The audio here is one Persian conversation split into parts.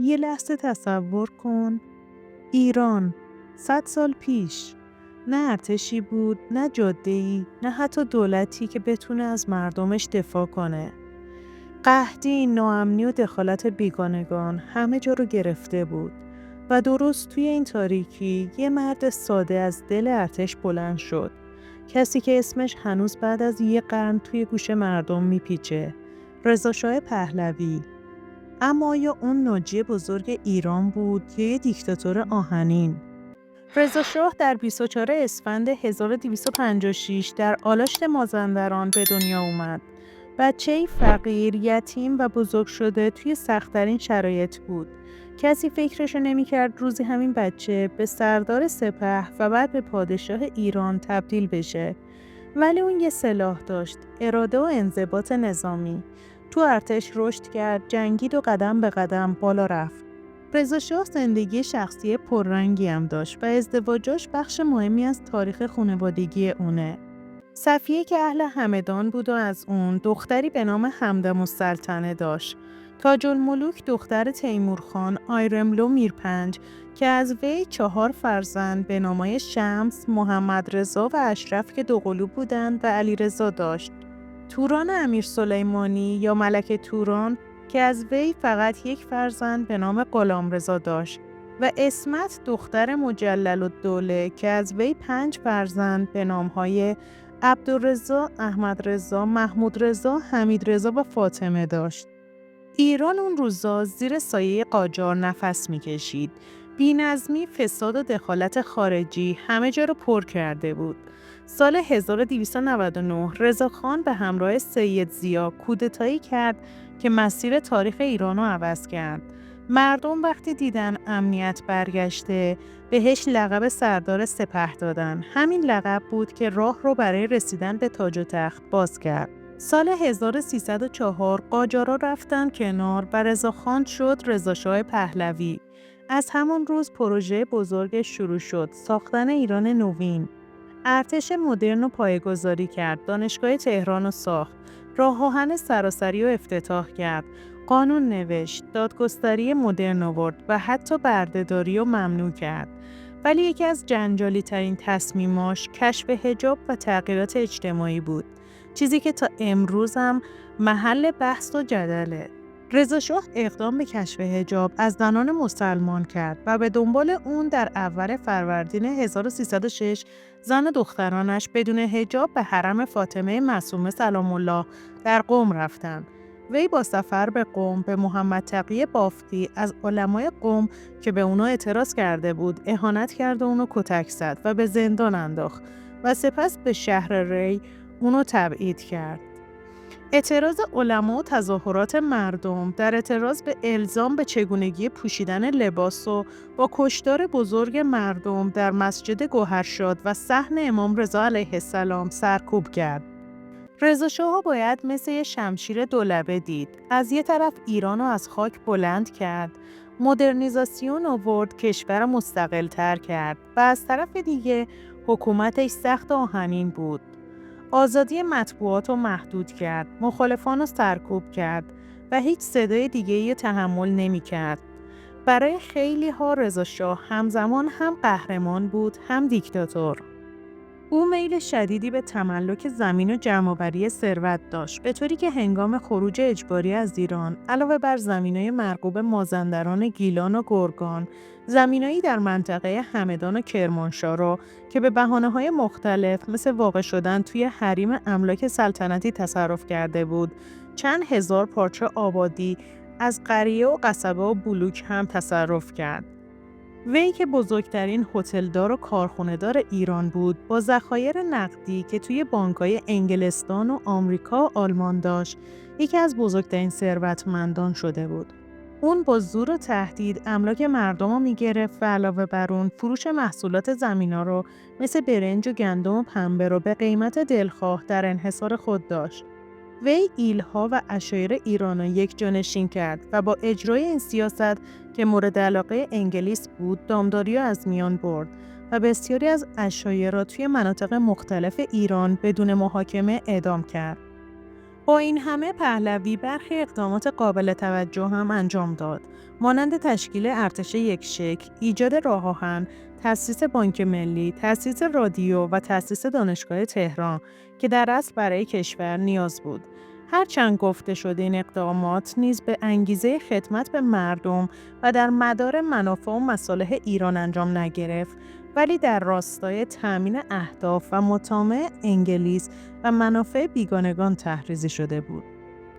یه لحظه تصور کن، ایران 100 سال پیش، نه ارتشی بود، نه جاده‌ای، نه حتی دولتی که بتونه از مردمش دفاع کنه. قحطی، ناامنی و دخالت بیگانگان همه جا رو گرفته بود و درست توی این تاریکی یه مرد ساده از دل ارتش بلند شد. کسی که اسمش هنوز بعد از یه قرن توی گوش مردم میپیچه. رضاشاه پهلوی. اما آیا اون ناجی بزرگ ایران بود یا یه دیکتاتور آهنین؟ رضاشاه در 24 اسفند 1256 در آلاشت مازندران به دنیا اومد. بچه‌ای فقیر، یتیم و بزرگ شده توی سخت‌ترین شرایط بود. کسی فکرشو نمی‌کرد روزی همین بچه به سردار سپه و بعد به پادشاه ایران تبدیل بشه. ولی اون یه سلاح داشت، اراده و انضباط نظامی. تو ارتش رشد کرد، جنگید و قدم به قدم بالا رفت. رضاشاه زندگی شخصی پررنگی هم داشت و ازدواجاش بخش مهمی از تاریخ خانوادگی اونه. صفیه که اهل همدان بود و از اون دختری به نام همدم السلطنه داشت. تاج الملوک دختر تیمورخان آیرملو میرپنج که از وی 4 فرزند به نامای شمس، محمد رضا و اشرف که دوقلو بودند و علیرضا داشت. توران امیر سلیمانی یا ملک توران که از وی فقط 1 فرزند به نام غلامرضا داشت و اسمت دختر مجلل‌الدوله که از وی 5 فرزند به نامهای عبدالرضا، احمدرضا، محمودرضا، حمیدرضا و فاطمه داشت. ایران اون روزا زیر سایه قاجار نفس می‌کشید. بی‌نظمی، فساد و دخالت خارجی همه جا رو پر کرده بود. سال 1299 رضاخان به همراه سید ضیا کودتایی کرد که مسیر تاریخ ایران رو عوض کرد. مردم وقتی دیدن امنیت برگشته، بهش لقب سردار سپه دادن. همین لقب بود که راه رو برای رسیدن به تاج و تخت باز کرد. سال 1304 قاجارا رفتن کنار و رضاخان شد رضاشاه پهلوی. از همون روز پروژه بزرگ شروع شد، ساختن ایران نوین. ارتش مدرن رو پایه‌گذاری کرد، دانشگاه تهران رو ساخت، راه آهن سراسری رو افتتاح کرد، قانون نوشت، دادگستری مدرن آورد و حتی بردهداری رو ممنوع کرد. ولی یکی از جنجالی ترین تصمیماش کشف حجاب و تغییرات اجتماعی بود. چیزی که تا امروز هم محل بحث و جدله. رضاشاه اقدام به کشف حجاب از زنان مسلمان کرد و به دنبال اون در اول فروردین 1306 زن و دخترانش بدون حجاب به حرم فاطمه معصومه سلام الله در قم رفتند. وی با سفر به قم به محمد تقی بافتی از علمای قم که به اونا اعتراض کرده بود اهانت کرد و اونو کتک زد و به زندان انداخت و سپس به شهر ری اونو تبعید کرد. اعتراض علما و تظاهرات مردم در اعتراض به الزام به چگونگی پوشیدن لباس و با کشتار بزرگ مردم در مسجد گوهرشاد و صحن امام رضا علیه السلام سرکوب کرد. رضاشاه باید مثل یه شمشیر دولبه دید. از یه طرف ایرانو از خاک بلند کرد، مدرنیزاسیون آورد، کشور مستقل تر کرد و از طرف دیگه حکومتش سخت و آهنین بود. آزادی مطبوعات رو محدود کرد، مخالفان رو سرکوب کرد و هیچ صدای دیگه‌ای تحمل نمی‌کرد. برای خیلی ها رضاشاه همزمان هم قهرمان بود، هم دیکتاتور. او میل شدیدی به تملک زمین و جمع‌آوری ثروت داشت، به طوری که هنگام خروج اجباری از ایران، علاوه بر زمینای مرغوب مازندران، گیلان و گرگان، زمینایی در منطقه همدان و کرمانشاه را که به بهانه‌های مختلف مثل واقع شدن توی حریم املاک سلطنتی تصرف کرده بود، چند هزار پارچه آبادی از قریه و قصبه و بلوک هم تصرف کرد. وی که بزرگترین هتلدار و کارخانه‌دار ایران بود، با ذخایر نقدی که توی بانک‌های انگلستان و آمریکا و آلمان داشت، یکی از بزرگترین ثروتمندان شده بود. اون با زور و تهدید املاک مردم رو می‌گرفت و علاوه بر اون فروش محصولات زمینا رو مثل برنج و گندم و پنبه رو به قیمت دلخواه در انحصار خود داشت. وی ایل‌ها و عشایر ایران را یکجانشین کرد و با اجرای این سیاست که مورد علاقه انگلیس بود، دامداری را از میان برد و بسیاری از عشایر را توی مناطق مختلف ایران بدون محاکمه اعدام کرد. با این همه پهلوی برخی اقدامات قابل توجه هم انجام داد، مانند تشکیل ارتش یکشکل، ایجاد راه آهن، تأسیس بانک ملی، تأسیس رادیو و تأسیس دانشگاه تهران که در اصل برای کشور نیاز بود. هرچند گفته شده این اقدامات نیز به انگیزه خدمت به مردم و در مدار منافع و مصالح ایران انجام نگرفت، ولی در راستای تأمین اهداف و مطامع انگلیس و منافع بیگانگان طرحریزی شده بود.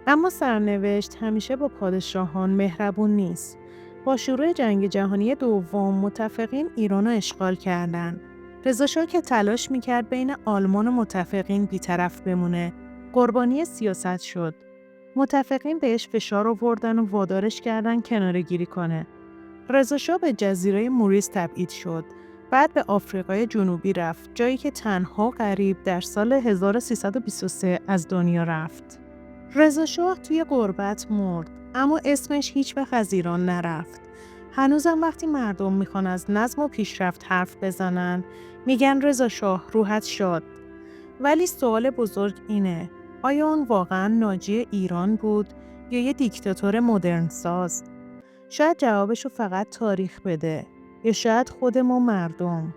اما سرنوشت همیشه با پادشاهان مهربون نیست. با شروع جنگ جهانی دوم متفقین ایران را اشغال کردند. رضاشاه که تلاش میکرد بین آلمان و متفقین بی‌طرف بمونه، قربانی سیاست شد. متفقین بهش فشار آوردن و وادارش کردن کناره‌گیری کنه. رضاشاه به جزیره موریس تبعید شد. بعد به آفریقای جنوبی رفت، جایی که تنها غریب در سال 1323 از دنیا رفت. رضاشاه توی غربت مرد، اما اسمش هیچ وقت از ایران نرفت. هنوزم وقتی مردم میخوان از نظم و پیشرفت حرف بزنن، میگن رضاشاه روحت شاد. ولی سوال بزرگ اینه، آیا اون واقعا ناجی ایران بود یا یه دیکتاتور مدرن ساز؟ شاید جوابشو فقط تاریخ بده، یا شاید خود ما مردم.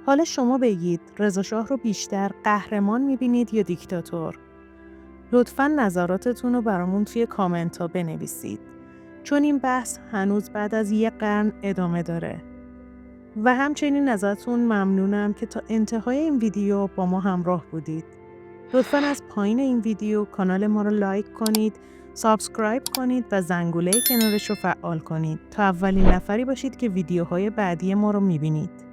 حالا شما بگید رضاشاه رو بیشتر قهرمان میبینید یا دیکتاتور؟ لطفاً نظراتتون رو برامون توی کامنت ها بنویسید، چون این بحث هنوز بعد از 1 قرن ادامه داره. و همچنین ازتون ممنونم که تا انتهای این ویدیو با ما همراه بودید. لطفاً از پایین این ویدیو کانال ما رو لایک کنید، سابسکرایب کنید و زنگوله کنارش رو فعال کنید تا اولین نفری باشید که ویدیوهای بعدی ما رو میبینید.